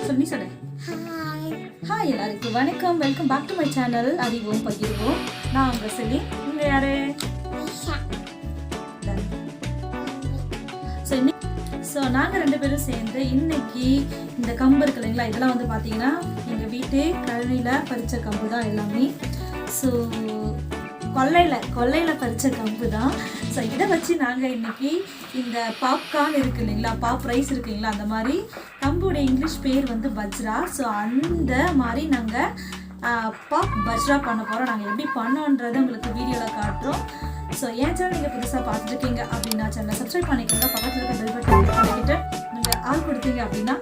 சொல்லி சொல்லு. ஹாய் எல்லாருக்கும் வணக்கம். Welcome back to my channel அறிவோம் பகிர்வோம். நான் உங்க செல்லி. நீங்க யாரு? ஸோ நாங்கள் 2 பேரும் சேர்ந்து இன்னைக்கு இந்த கம்பு இருக்கு இல்லைங்களா, இதெல்லாம் வந்து பார்த்தீங்கன்னா எங்கள் வீட்டு கழனியில் பறித்த கம்பு தான் எல்லாமே. ஸோ கொல்லையில் பறித்த கம்பு தான். ஸோ இதை வச்சு நாங்கள் இன்றைக்கி இந்த பாப்கார்ன் இருக்குது இல்லைங்களா, பாப் ரைஸ் இருக்கு இல்லைங்களா, அந்த மாதிரி கம்புடைய இங்கிலீஷ் பேர் வந்து பஜ்ரா. ஸோ அந்த மாதிரி நாங்கள் பாப் பஜ்ரா பண்ண போகிறோம். நாங்கள் எப்படி பண்ணோன்றதை உங்களுக்கு வீடியோவில் காட்டுறோம். ஸோ என் சேனல் நீங்கள் புதுசாக பார்த்துருக்கீங்க அப்படின்னா சேனலை சப்ஸ்கிரைப் பண்ணிக்கோங்க. பக்கத்தில் இருக்க பெல் பட்டன் பண்ணிக்கிட்டு நீங்கள் ஆள் கொடுத்தீங்க அப்படின்னா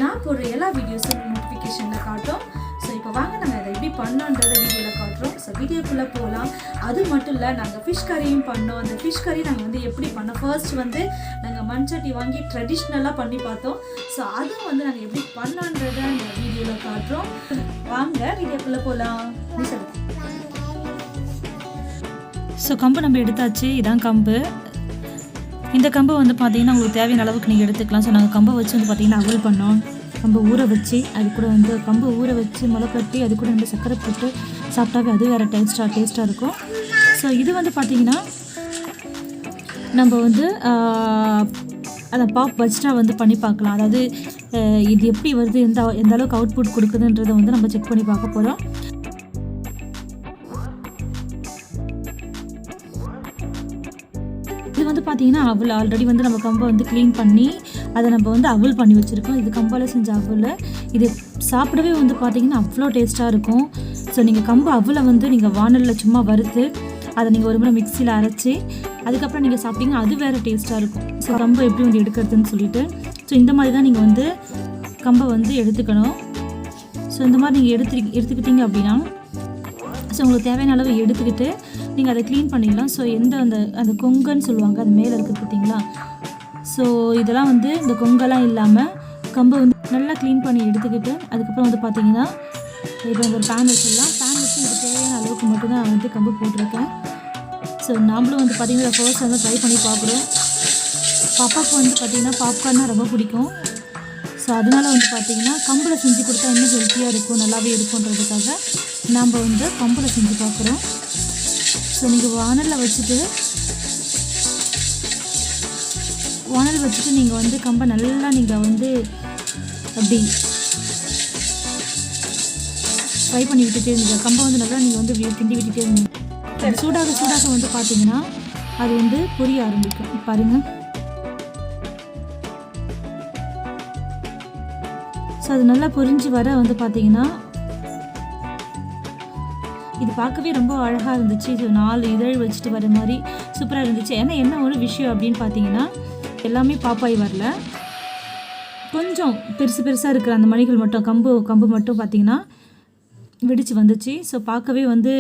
நான் போடுற எல்லா வீடியோஸும் நோட்டிஃபிகேஷனில் காட்டும். ஸோ இப்போ வாங்க நாங்கள் அதை எப்படி பண்ணோன்றதை வீடியோவில் காட்டுறோம். ஸோ வீடியோக்குள்ளே போகலாம். அது மட்டும் இல்லை, நாங்கள் ஃபிஷ் கறியும் பண்ணோம். அந்த ஃபிஷ் கறி நாங்கள் வந்து எப்படி பண்ணோம், ஃபர்ஸ்ட் வந்து நாங்கள் மண்சட்டி வாங்கி ட்ரெடிஷ்னலாக பண்ணி பார்த்தோம். ஸோ அதுவும் வந்து நாங்கள் எப்படி பண்ணோன்றதை அந்த வீடியோவில் காட்டுறோம். வாங்க வீடியோக்குள்ளே போகலாம். ஸோ கம்பு நம்ம எடுத்தாச்சு. இதான் கம்பு. இந்த கம்பு வந்து பார்த்திங்கன்னா உங்களுக்கு தேவையான அளவுக்கு நீங்கள் எடுத்துக்கலாம். ஸோ நாங்கள் கம்பை வச்சு வந்து பார்த்திங்கன்னா அவல் பண்ணோம். கம்பு ஊற வச்சு அது கூட வந்து கம்பு ஊற வச்சு முளை கட்டி அது கூட நம்ம சக்கரை போட்டு சாப்பிட்டாவே அது வேறு டேஸ்ட்டாக இருக்கும். ஸோ இது வந்து பார்த்திங்கன்னா நம்ம வந்து அதை பாப் பஜ்ரா வந்து பண்ணி பார்க்கலாம். அதாவது இது எப்படி வருது, எந்த அளவுக்கு அவுட்புட் கொடுக்குதுன்றதை வந்து நம்ம செக் பண்ணி பார்க்க போகிறோம். இது வந்து பார்த்திங்கன்னா அவல் ஆல்ரெடி வந்து நம்ம கம்பை வந்து க்ளீன் பண்ணி அதை நம்ம வந்து அவல் பண்ணி வச்சுருக்கோம். இது கம்பால் செஞ்ச அவல். இது சாப்பிடவே வந்து பார்த்திங்கன்னா அவ்வளோ டேஸ்ட்டாக இருக்கும். ஸோ நீங்கள் கம்பு அவலை வந்து நீங்கள் வானலில் சும்மா வறுத்து அதை நீங்கள் ஒரு முறை மிக்சியில் அரைச்சி அதுக்கப்புறம் நீங்கள் சாப்பிட்டீங்கன்னா அது வேறு டேஸ்ட்டாக இருக்கும். ஸோ கம்பை எப்படி வந்து எடுக்கிறதுன்னு சொல்லிட்டு ஸோ இந்த மாதிரி தான் நீங்கள் வந்து கம்பை வந்து எடுத்துக்கணும். ஸோ இந்த மாதிரி நீங்கள் எடுத்துக்கிட்டீங்க அப்படின்னா ஸோ உங்களுக்கு தேவையான அளவு எடுத்துக்கிட்டு நீங்கள் அதை க்ளீன் பண்ணிடலாம். ஸோ அந்த கொங்கன்னு சொல்லுவாங்க, அது மேலே இருக்குது பார்த்தீங்களா. ஸோ இதெல்லாம் வந்து இந்த கொங்கெல்லாம் இல்லாமல் கம்பை வந்து நல்லா க்ளீன் பண்ணி எடுத்துக்கிட்டு அதுக்கப்புறம் வந்து பார்த்திங்கன்னா இப்போ ஒரு பேன் வச்சிடலாம். பேன் வச்சு எனக்கு தேவையான அளவுக்கு மட்டும்தான் நான் வந்து கம்பு போட்டிருக்கேன். ஸோ நாமளும் வந்து பார்த்திங்கன்னா ஃபர்ஸ்ட் வந்து ட்ரை பண்ணி பார்க்குறோம். பாப்பாவுக்கு வந்து பார்த்திங்கன்னா பாப்கார்ன்னா ரொம்ப பிடிக்கும். ஸோ அதனால் வந்து பார்த்திங்கன்னா கம்பில் செஞ்சு கொடுத்தா இன்னும் ஹெல்த்தியாக இருக்கும், நல்லாவே இருக்குன்றதுக்காக நாம் வந்து கம்பில் செஞ்சு பார்க்குறோம். ஸோ நீங்கள் வானல் வச்சுட்டு நீங்கள் வந்து கம்பை நல்லா நீங்கள் வந்து அப்படி ஃப்ரை பண்ணி விட்டுட்டே இருந்தீங்க. கம்பை வந்து நல்லா நீங்கள் வந்து கிண்டி விட்டுட்டே இருந்தீங்க. அது சூடாக வந்து பார்த்தீங்கன்னா அது வந்து பொரிய ஆரம்பிக்கும். பாருங்கள். ஸோ அது நல்லா பொரிஞ்சு வர வந்து பார்த்தீங்கன்னா இது பார்க்கவே ரொம்ப அழகாக இருந்துச்சு. இது 4 இதழ் வச்சுட்டு வர மாதிரி சூப்பராக இருந்துச்சு. ஏன்னா என்ன ஒரு விஷயம் அப்படின்னு பார்த்தீங்கன்னா எல்லாமே பாப்பாய் வரல, கொஞ்சம் பெருசாக இருக்கிற அந்த மணிகள் மட்டும் கம்பு மட்டும் பார்த்திங்கன்னா வெடிச்சு வந்துச்சு. ஸோ பார்க்கவே வந்து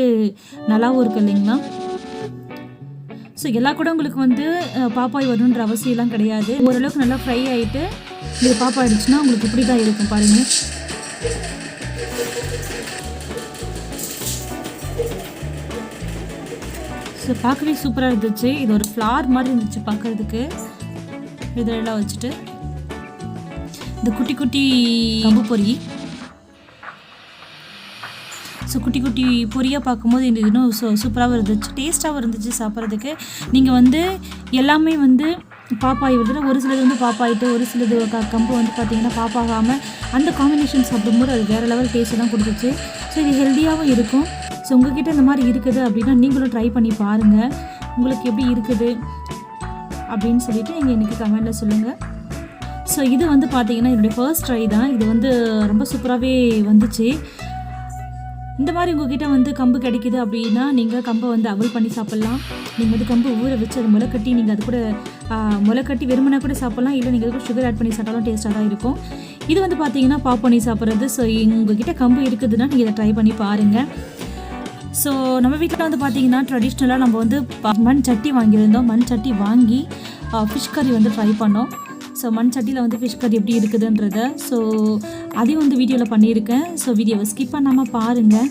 நல்லாவும் இருக்குது இல்லைங்களா. ஸோ எல்லா கூட உங்களுக்கு வந்து பாப்பாய் வரணுன்ற அவசியம்லாம் கிடையாது. ஓரளவுக்கு நல்லா ஃப்ரை ஆகிட்டு இது பாப்பா ஆகிடுச்சுன்னா உங்களுக்கு இப்படி தான் இருக்கும் பாருங்கள். ஸோ பார்க்கவே சூப்பராக இருந்துச்சு. இது ஒரு ஃப்ளார் மாதிரி இருந்துச்சு பார்க்குறதுக்கு. இதெல்லாம் வச்சுட்டு இந்த குட்டி குட்டி கம்பு பொரி, ஸோ குட்டி குட்டி பொரியாக பார்க்கும்போது இது இன்னும் சூப்பராகவும் இருந்துச்சு, டேஸ்ட்டாகவும் இருந்துச்சு சாப்பிட்றதுக்கு. நீங்கள் வந்து எல்லாமே வந்து பாப்பாய் வருதுன்னா ஒரு சிலது வந்து பாப்பாயிட்டு ஒரு சிலது கம்பு வந்து பார்த்திங்கன்னா பாப்பாகாமல் அந்த காம்பினேஷன் சாப்பிடும்போது அது வேறு லெவல் டேஸ்ட்டு தான் கொடுத்துச்சு. ஸோ இது ஹெல்த்தியாகவும் இருக்கும். ஸோ உங்கள்கிட்ட இந்த மாதிரி இருக்குது அப்படின்னா நீங்களும் ட்ரை பண்ணி பாருங்கள், உங்களுக்கு எப்படி இருக்குது அப்படின்னு சொல்லிவிட்டு நீங்கள் இன்றைக்கி கமெண்டில் சொல்லுங்கள். ஸோ இது வந்து பார்த்திங்கன்னா என்னுடைய ஃபர்ஸ்ட் ட்ரை தான். இது வந்து ரொம்ப சூப்பராகவே வந்துச்சு. இந்த மாதிரி உங்கள்கிட்ட வந்து கம்பு கிடைக்கிது அப்படின்னா நீங்கள் கம்பை வந்து அவல் பண்ணி சாப்பிட்லாம். நீங்கள் வந்து கம்பு ஊற வச்சு அது முளைக்கட்டி நீங்கள் அது கூட முளைக்கட்டி வெறுமனை கூட சாப்பிட்லாம். இல்லை நீங்கள் கூட சுகர் ஆட் பண்ணி சாப்பிட்டாலும் டேஸ்ட்டாக தான் இருக்கும். இது வந்து பார்த்திங்கன்னா பாப் பண்ணி சாப்பிட்றது. ஸோ உங்கள்கிட்ட கம்பு இருக்குதுன்னா நீங்கள் இதை ட்ரை பண்ணி பாருங்கள். ஸோ நம்ம வீட்டில் வந்து பார்த்திங்கன்னா ட்ரெடிஷ்னலாக நம்ம வந்து மண் சட்டி வாங்கியிருந்தோம். மண் சட்டி வாங்கி ஃபிஷ் கறி வந்து ஃப்ரை பண்ணோம். ஸோ மண் சட்டியில் வந்து ஃபிஷ் கறி எப்படி இருக்குதுன்றத ஸோ அதையும் வந்து வீடியோவில் பண்ணியிருக்கேன். ஸோ வீடியோவை ஸ்கிப் பண்ணாமல் பாருங்கள்.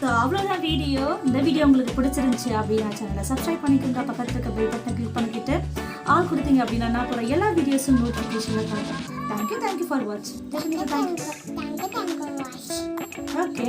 ஸோ அவ்வளோதான் வீடியோ. இந்த வீடியோ உங்களுக்கு பிடிச்சிருந்துச்சு அப்படின்னா சேனலை சப்ஸ்கிரைப் பண்ணிக்கோங்க. பக்கத்தில் இருக்க பெல் பட்டனை கிளிக் பண்ணிக்கிட்டு ஆள் கொடுத்தீங்க அப்படின்னா நான் போகிற எல்லா வீடியோஸும் நோட்டிஃபிகேஷனில் காட்டும். தேங்க்யூ ஃபார் வாட்சிங். ஓகே.